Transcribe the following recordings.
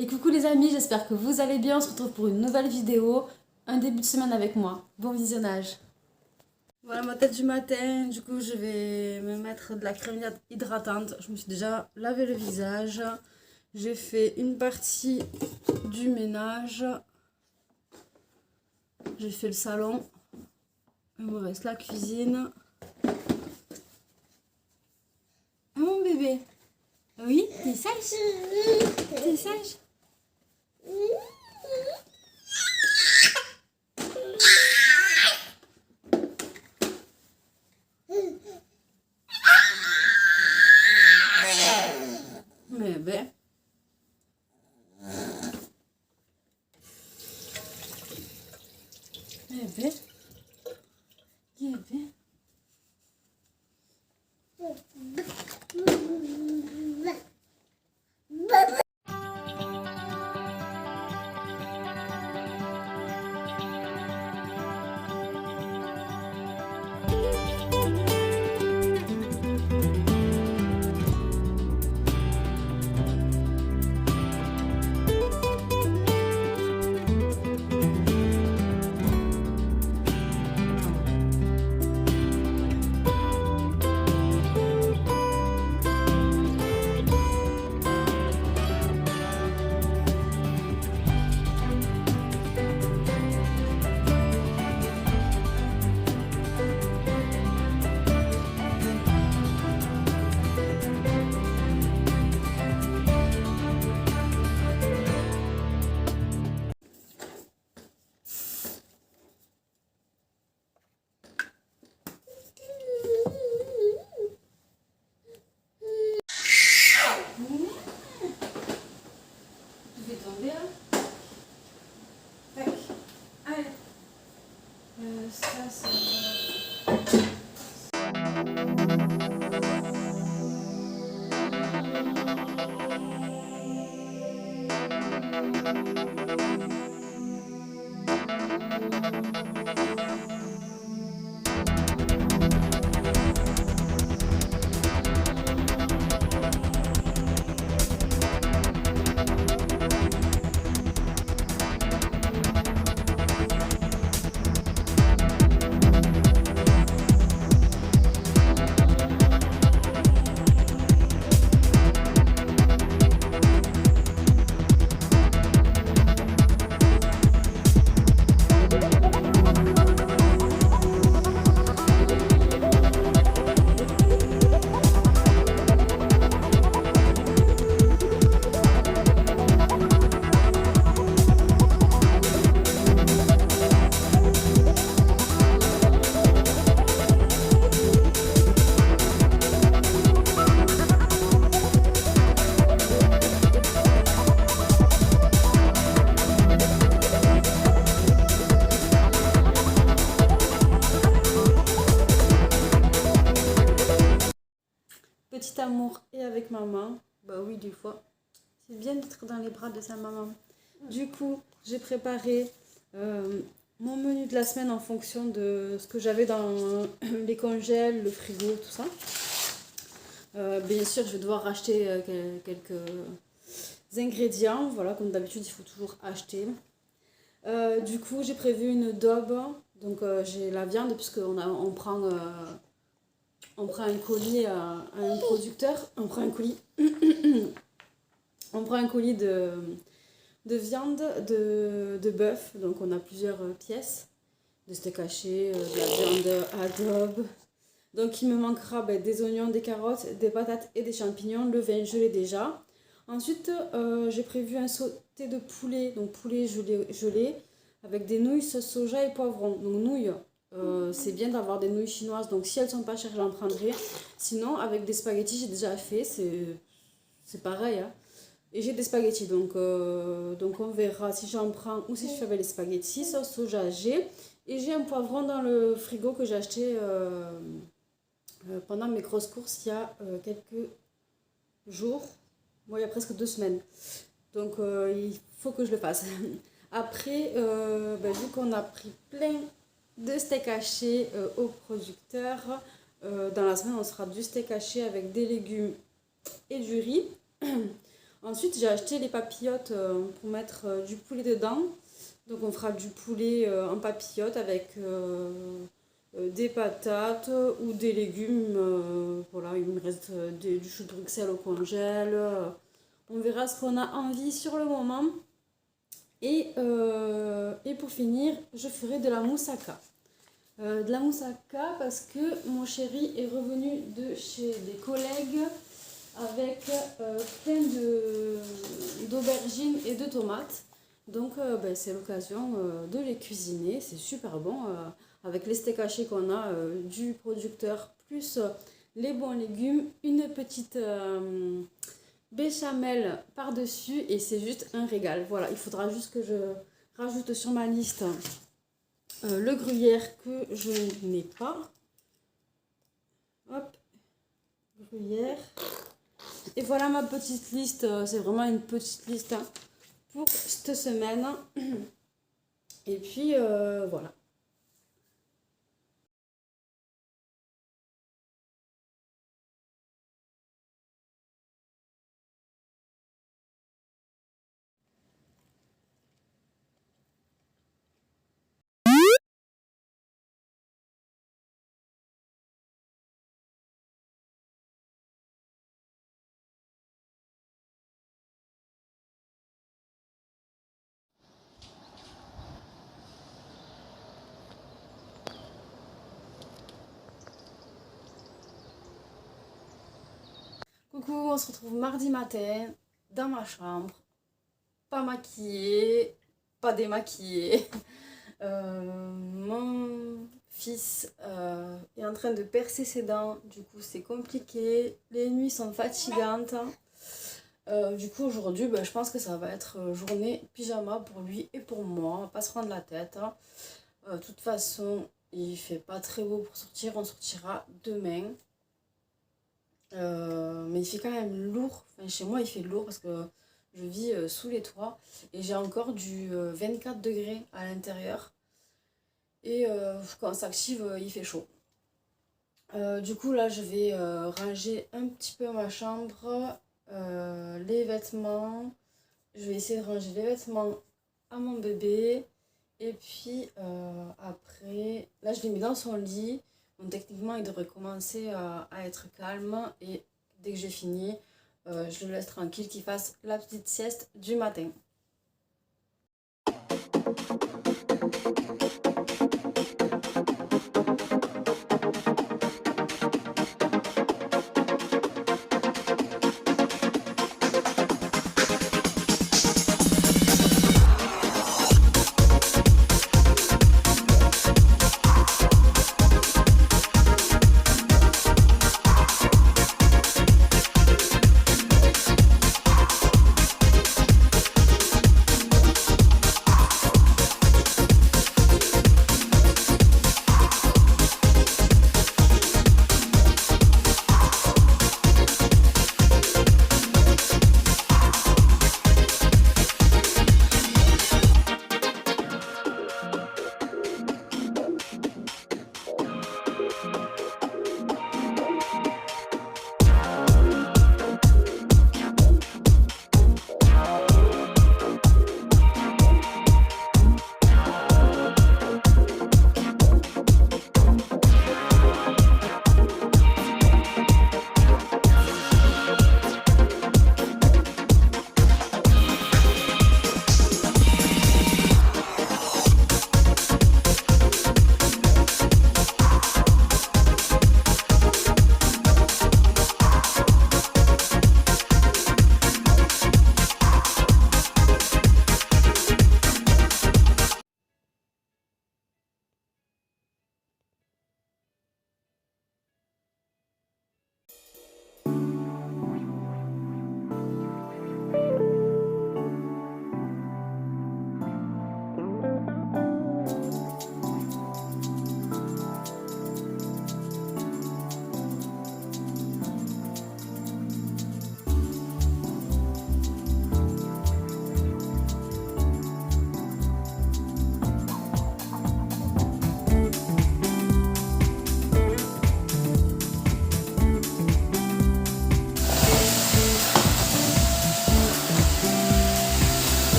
Et coucou les amis, j'espère que vous allez bien. On se retrouve pour une nouvelle vidéo, un début de semaine avec moi. Bon visionnage. Voilà ma tête du matin, du coup je vais me mettre de la crème hydratante. Je me suis déjà lavé le visage. J'ai fait une partie du ménage. J'ai fait le salon. Il me reste la cuisine. Ah mon bébé. Oui, t'es sage? T'es sage? Bébé. Bébé. Bébé. Tu fais tomber là. Tac. Allez. Ça c'est... Petit amour et avec maman. Bah oui, des fois. C'est bien d'être dans les bras de sa maman. Du coup, j'ai préparé mon menu de la semaine en fonction de ce que j'avais dans les congèles, le frigo, tout ça. Bien sûr, je vais devoir racheter quelques ingrédients. Voilà, comme d'habitude, il faut toujours acheter. Du coup, j'ai prévu une daube. Donc, j'ai la viande, puisqu'on prend... on prend un colis à un producteur, on prend un colis, on prend un colis de viande, de bœuf, donc on a plusieurs pièces, de steak haché, de la viande adobe. Donc il me manquera des oignons, des carottes, des patates et des champignons. Le vin, je l'ai déjà. Ensuite, j'ai prévu un sauté de poulet, donc poulet gelé, avec des nouilles, sauce soja et poivron. Donc nouilles. C'est bien d'avoir des nouilles chinoises, donc si elles sont pas chères j'en prendrai, sinon avec des spaghettis j'ai déjà fait, c'est pareil hein. Et j'ai des spaghettis donc on verra si j'en prends ou si je fais avec les spaghettis. Sauce soja j'ai, et j'ai un poivron dans le frigo que j'ai acheté pendant mes grosses courses il y a quelques jours, il y a presque 2 semaines, donc il faut que je le fasse. Après vu qu'on a pris plein de steak haché au producteur. Dans la semaine, on sera du steak haché avec des légumes et du riz. Ensuite, j'ai acheté les papillotes pour mettre du poulet dedans. Donc on fera du poulet en papillote avec des patates ou des légumes. Voilà, il me reste du chou de Bruxelles au congèle. On verra ce qu'on a envie sur le moment. Et pour finir, je ferai de la moussaka. De la moussaka parce que mon chéri est revenu de chez des collègues avec plein d'aubergines et de tomates. Donc ben, c'est l'occasion de les cuisiner, c'est super bon. Avec les steaks hachés qu'on a du producteur, plus les bons légumes, une petite béchamel par-dessus et c'est juste un régal. Voilà, il faudra juste que je rajoute sur ma liste le gruyère que je n'ai pas. Hop, gruyère. Et voilà ma petite liste, c'est vraiment une petite liste hein, pour cette semaine. Et puis voilà. Coucou, on se retrouve mardi matin dans ma chambre, pas maquillée, pas démaquillée. Mon fils est en train de percer ses dents, du coup c'est compliqué, les nuits sont fatigantes. Du coup aujourd'hui je pense que ça va être journée pyjama pour lui et pour moi, on va pas se prendre la tête. De toute façon il fait pas très beau pour sortir, on sortira demain. Mais il fait quand même lourd, enfin, chez moi il fait lourd parce que je vis sous les toits et j'ai encore du 24 degrés à l'intérieur et quand on s'active il fait chaud. Du coup là je vais ranger un petit peu ma chambre, les vêtements, je vais essayer de ranger les vêtements à mon bébé et puis après là je l'ai mis dans son lit. Donc techniquement, il devrait commencer à être calme et dès que j'ai fini, je le laisse tranquille qu'il fasse la petite sieste du matin.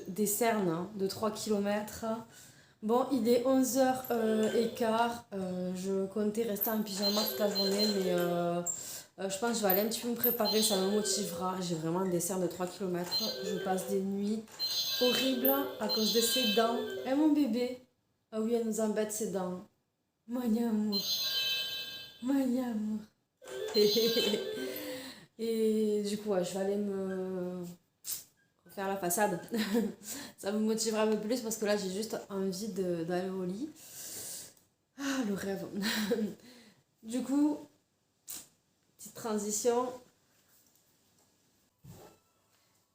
des cernes hein, de 3 km. Bon, il est 11h15. Je comptais rester en pyjama toute la journée, mais je pense que je vais aller un petit peu me préparer, ça me motivera. J'ai vraiment des cernes de 3 km. Je passe des nuits horribles à cause de ses dents. Et mon bébé, ah oui, elle nous embête ses dents. Mon amour, mon amour. Et du coup, ouais, je vais aller me refaire la façade. Ça me motivera un peu plus parce que là, j'ai juste envie d'aller au lit. Ah, le rêve. Du coup, petite transition.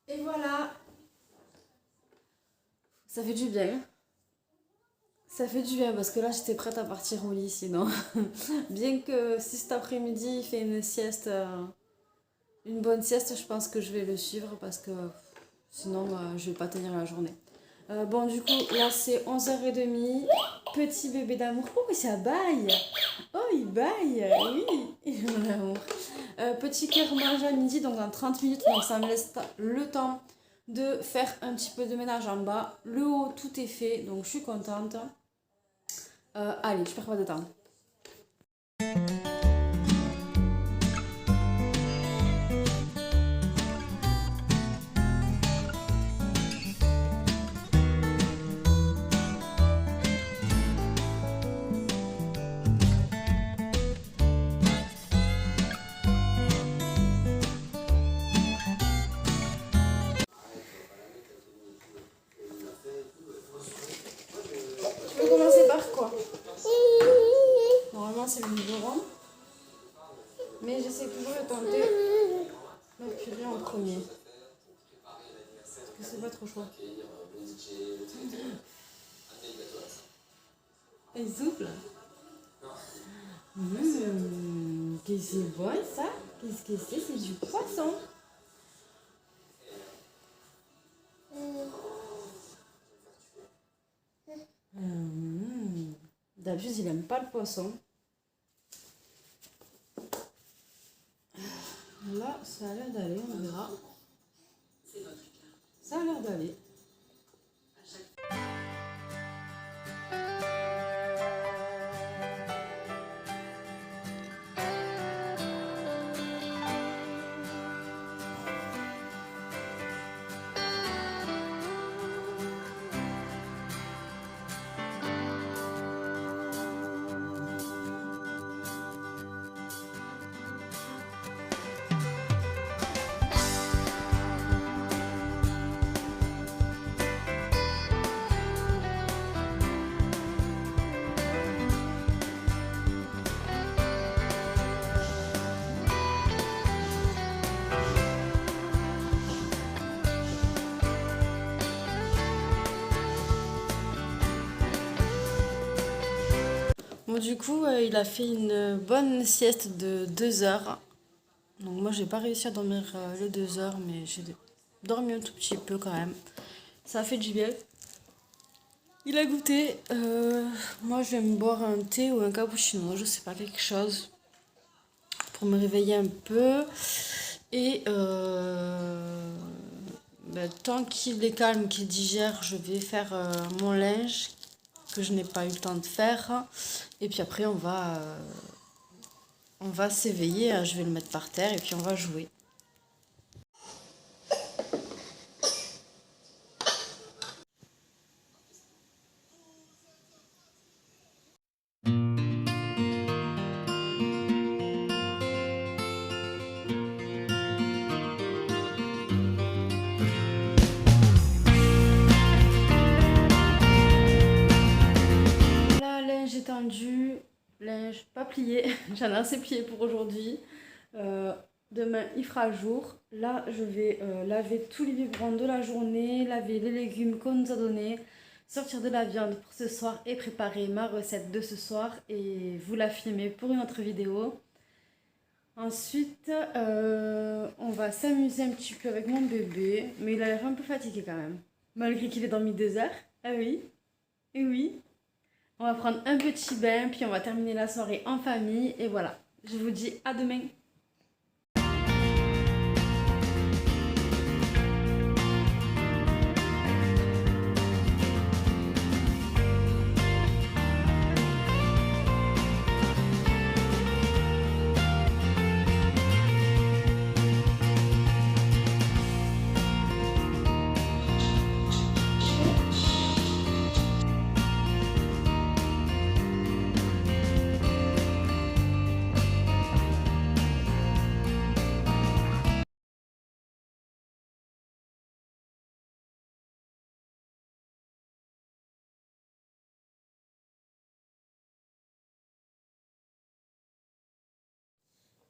Et voilà. Ça fait du bien. Ça fait du bien parce que là, j'étais prête à partir au lit sinon. Bien que si cet après-midi, il fait une sieste, une bonne sieste, je pense que je vais le suivre parce que sinon, je vais pas tenir la journée. Bon, du coup, là, c'est 11h30. Petit bébé d'amour. Oh, ça baille. Oh, il baille. Oui, mon amour. Petit cœur mange à midi, donc dans 30 minutes. Donc, ça me laisse le temps de faire un petit peu de ménage en bas. Le haut, tout est fait, donc je suis contente. Allez, je perds pas de temps. Tu peux commencer par quoi? Normalement, c'est le biberon. Mais j'essaie toujours de tenter Mercury en premier. Parce que c'est pas trop chaud. Il souffle. Qu'est-ce que c'est bon ça? Qu'est-ce que c'est? C'est du poisson. D'habitude, il aime pas le poisson. Là, ça a l'air d'aller, on verra. Ça a l'air d'aller. Bon, du coup, il a fait une bonne sieste de 2 heures. Donc moi, j'ai pas réussi à dormir les 2 heures, mais j'ai dormi un tout petit peu quand même. Ça a fait du bien. Il a goûté. Moi, je vais me boire un thé ou un cappuccino, je sais pas, quelque chose pour me réveiller un peu. Et tant qu'il est calme, qu'il digère, je vais faire mon linge que je n'ai pas eu le temps de faire. Et puis après, on va s'éveiller. Je vais le mettre par terre et puis on va jouer. Étendu, linge pas plié, j'en ai assez plié pour aujourd'hui. Demain il fera jour. Là je vais laver tous les biberons de la journée, laver les légumes qu'on nous a donnés, sortir de la viande pour ce soir et préparer ma recette de ce soir et vous la filmer pour une autre vidéo. Ensuite on va s'amuser un petit peu avec mon bébé, mais il a l'air un peu fatigué quand même, malgré qu'il ait dormi 2 heures. Ah oui, et oui. On va prendre un petit bain, puis on va terminer la soirée en famille. Et voilà, je vous dis à demain.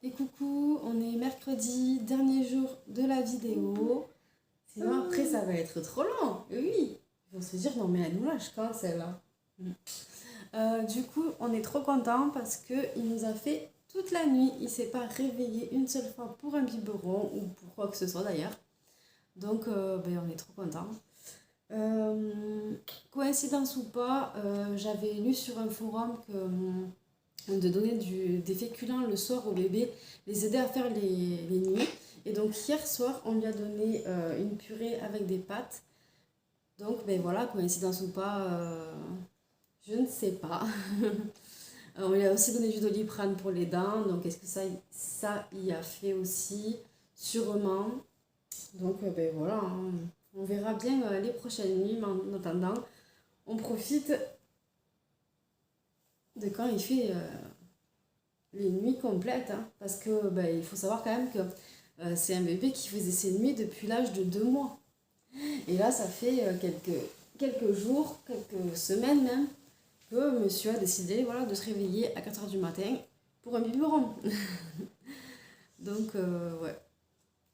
Et coucou, on est mercredi, dernier jour de la vidéo. Sinon après ça va être trop long. Et oui, ils vont se dire non mais elle nous lâche quand celle-là. Du coup, on est trop content parce qu'il nous a fait toute la nuit. Il s'est pas réveillé une seule fois pour un biberon ou pour quoi que ce soit d'ailleurs. Donc on est trop content. Coïncidence ou pas, j'avais lu sur un forum que de donner des féculents le soir au bébé, les aider à faire les nuits. Et donc hier soir, on lui a donné une purée avec des pâtes. Donc voilà, coïncidence ou pas, je ne sais pas. On lui a aussi donné du Doliprane pour les dents, donc est-ce que ça y a fait aussi? Sûrement. Donc voilà, hein. On verra bien les prochaines nuits, mais en attendant, on profite de quand il fait les nuits complètes, hein, parce que il faut savoir quand même que c'est un bébé qui faisait ses nuits depuis l'âge de 2 mois. Et là, ça fait quelques jours, quelques semaines même, que monsieur a décidé voilà, de se réveiller à 4 h du matin pour un biberon. Donc, ouais.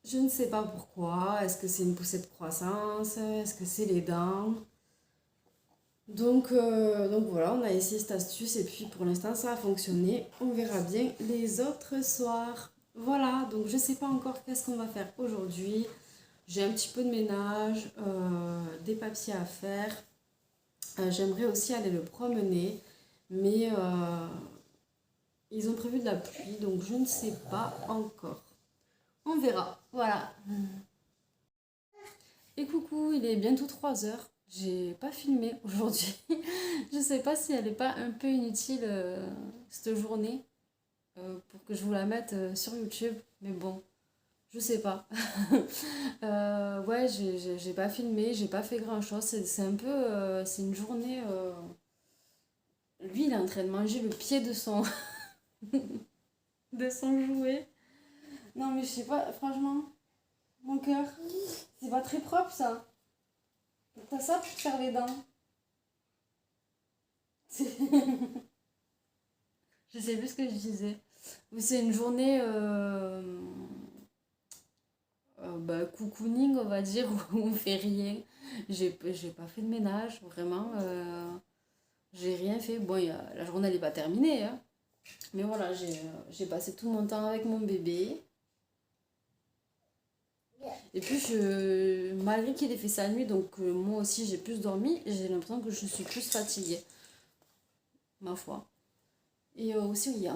Je ne sais pas pourquoi. Est-ce que c'est une poussée de croissance? Est-ce que c'est les dents? Donc voilà, on a essayé cette astuce et puis pour l'instant ça a fonctionné. On verra bien les autres soirs. Voilà, donc je sais pas encore qu'est-ce qu'on va faire aujourd'hui. J'ai un petit peu de ménage, des papiers à faire. J'aimerais aussi aller le promener, mais ils ont prévu de la pluie, donc je ne sais pas encore. On verra, voilà. Et coucou, il est bientôt 3 heures. J'ai pas filmé aujourd'hui. Je sais pas si elle est pas un peu inutile cette journée pour que je vous la mette sur YouTube, mais bon, je sais pas. Ouais, j'ai pas filmé, j'ai pas fait grand chose. C'est un peu. C'est une journée. Lui, il est en train de manger le pied de son jouet. Non, mais je sais pas, franchement, mon cœur, c'est pas très propre ça. T'as ça pour te faire les dents. Je sais plus ce que je disais. C'est une journée cocooning, on va dire, où on fait rien. J'ai pas fait de ménage, vraiment. J'ai rien fait. Bon, la journée n'est pas terminée, hein. Mais voilà, j'ai passé tout mon temps avec mon bébé. Et puis, malgré qu'il ait fait sa nuit, donc moi aussi j'ai plus dormi, j'ai l'impression que je suis plus fatiguée, ma foi. Et aussi, oui,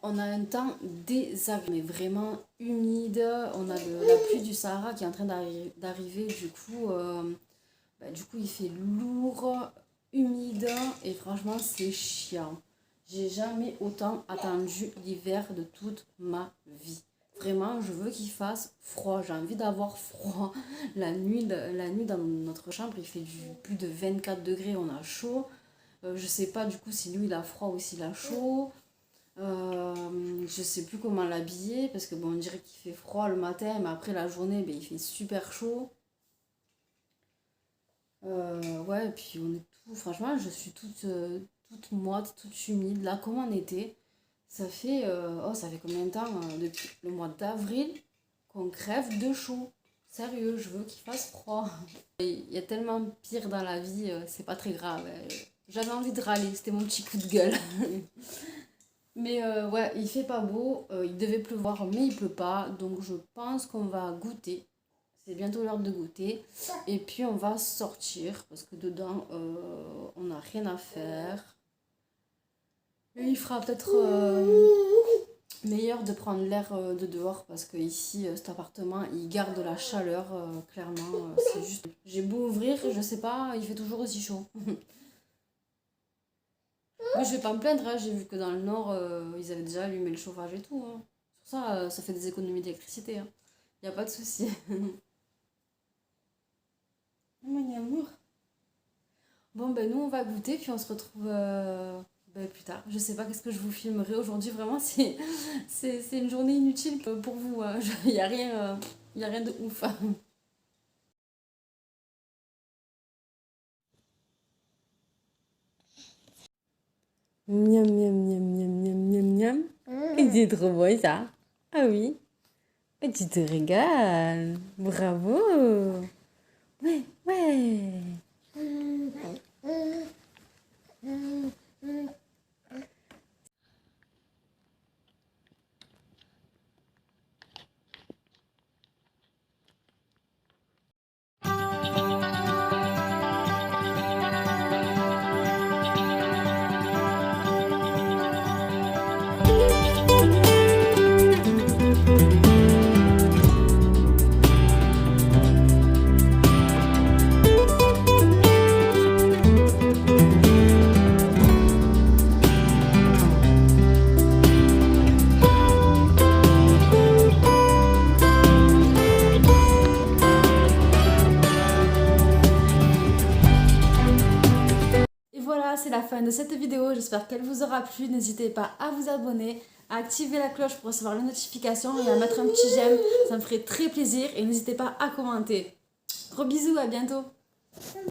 on a un temps désagréable, mais vraiment humide. On a la pluie du Sahara qui est en train d'arriver. Du coup, il fait lourd, humide. Et franchement, c'est chiant. J'ai jamais autant attendu l'hiver de toute ma vie. Vraiment, je veux qu'il fasse froid. J'ai envie d'avoir froid. La nuit dans notre chambre, il fait plus de 24 degrés. On a chaud. Je sais pas du coup si lui il a froid ou s'il a chaud. Je sais plus comment l'habiller parce que bon, on dirait qu'il fait froid le matin, mais après la journée, il fait super chaud. Ouais, et puis on est tout. Franchement, je suis toute moite, toute humide. Là, comme en été, ça fait combien de temps depuis le mois d'avril qu'on crève de chaud. Sérieux, je veux qu'il fasse froid. Il y a tellement pire dans la vie, c'est pas très grave. J'avais envie de râler, c'était mon petit coup de gueule. Mais ouais, il fait pas beau, il devait pleuvoir, mais il pleut pas. Donc je pense qu'on va goûter. C'est bientôt l'heure de goûter. Et puis on va sortir, parce que dedans, on n'a rien à faire. Et il fera peut-être meilleur de prendre l'air de dehors, parce que ici, cet appartement, il garde la chaleur, clairement. C'est juste... J'ai beau ouvrir, je sais pas, il fait toujours aussi chaud. Moi, je vais pas me plaindre, hein. J'ai vu que dans le nord, ils avaient déjà allumé le chauffage et tout, hein. Sur ça, ça fait des économies d'électricité, hein. Y a pas de souci. Mon amour. Bon, nous, on va goûter, puis on se retrouve plus tard. Je sais pas qu'est-ce que je vous filmerai aujourd'hui, vraiment, c'est une journée inutile pour vous, hein. Y a rien de ouf. Miam, miam, miam, miam, miam, miam, miam. C'est trop beau ça. Ah oui. Oh, tu te régales. Bravo. Ouais, ouais. Et voilà, c'est la fin de cette vidéo. J'espère qu'elle vous aura plu. N'hésitez pas à vous abonner, à activer la cloche pour recevoir les notifications et à mettre un petit j'aime. Ça me ferait très plaisir. Et n'hésitez pas à commenter. Gros bisous, à bientôt.